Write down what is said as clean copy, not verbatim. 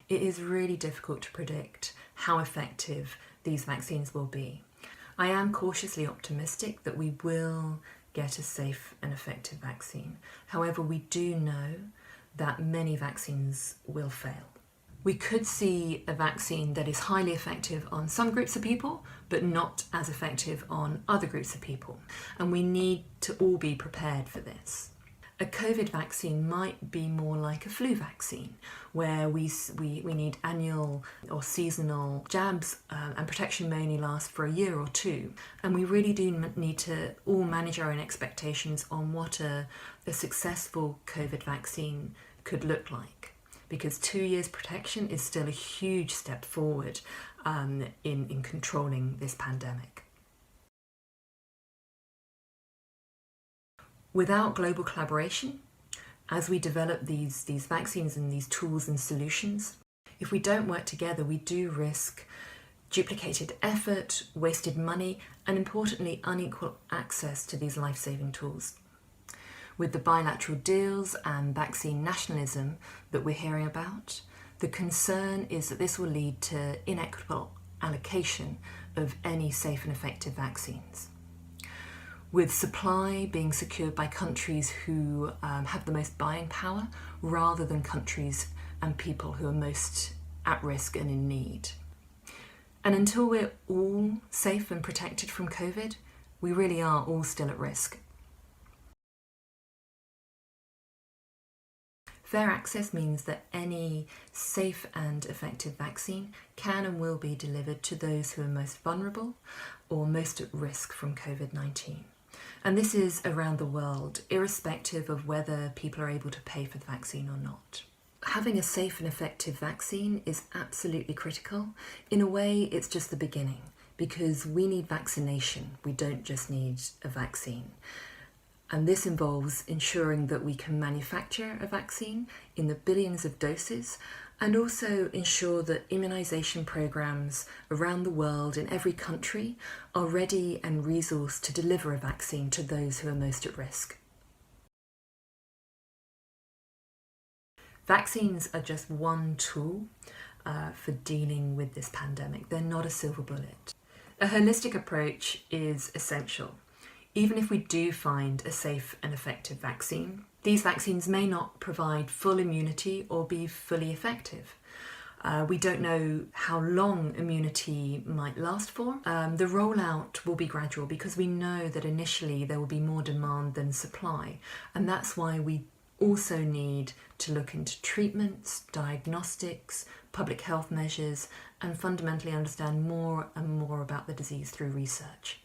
it is really difficult to predict how effective these vaccines will be. I am cautiously optimistic that we will get a safe and effective vaccine. However, we do know that many vaccines will fail. We could see a vaccine that is highly effective on some groups of people, but not as effective on other groups of people. And we need to all be prepared for this. A COVID vaccine might be more like a flu vaccine, where we need annual or seasonal jabs, and protection may only last for a year or two. And we really do need to all manage our own expectations on what a successful COVID vaccine could look like, because 2 years protection is still a huge step forward in controlling this pandemic. Without global collaboration, as we develop these vaccines and these tools and solutions, if we don't work together, we do risk duplicated effort, wasted money, and importantly, unequal access to these life-saving tools. With the bilateral deals and vaccine nationalism that we're hearing about, the concern is that this will lead to inequitable allocation of any safe and effective vaccines, with supply being secured by countries who have the most buying power rather than countries and people who are most at risk and in need. And until we're all safe and protected from COVID, we really are all still at risk. Fair access means that any safe and effective vaccine can and will be delivered to those who are most vulnerable or most at risk from COVID-19. And this is around the world, irrespective of whether people are able to pay for the vaccine or not. Having a safe and effective vaccine is absolutely critical. In a way, it's just the beginning, because we need vaccination. We don't just need a vaccine. And this involves ensuring that we can manufacture a vaccine in the billions of doses, and also ensure that immunisation programs around the world in every country are ready and resourced to deliver a vaccine to those who are most at risk. Vaccines are just one tool for dealing with this pandemic. They're not a silver bullet. A holistic approach is essential. Even if we do find a safe and effective vaccine, these vaccines may not provide full immunity or be fully effective. We don't know how long immunity might last for. The rollout will be gradual because we know that initially there will be more demand than supply, and that's why we also need to look into treatments, diagnostics, public health measures, and fundamentally understand more and more about the disease through research.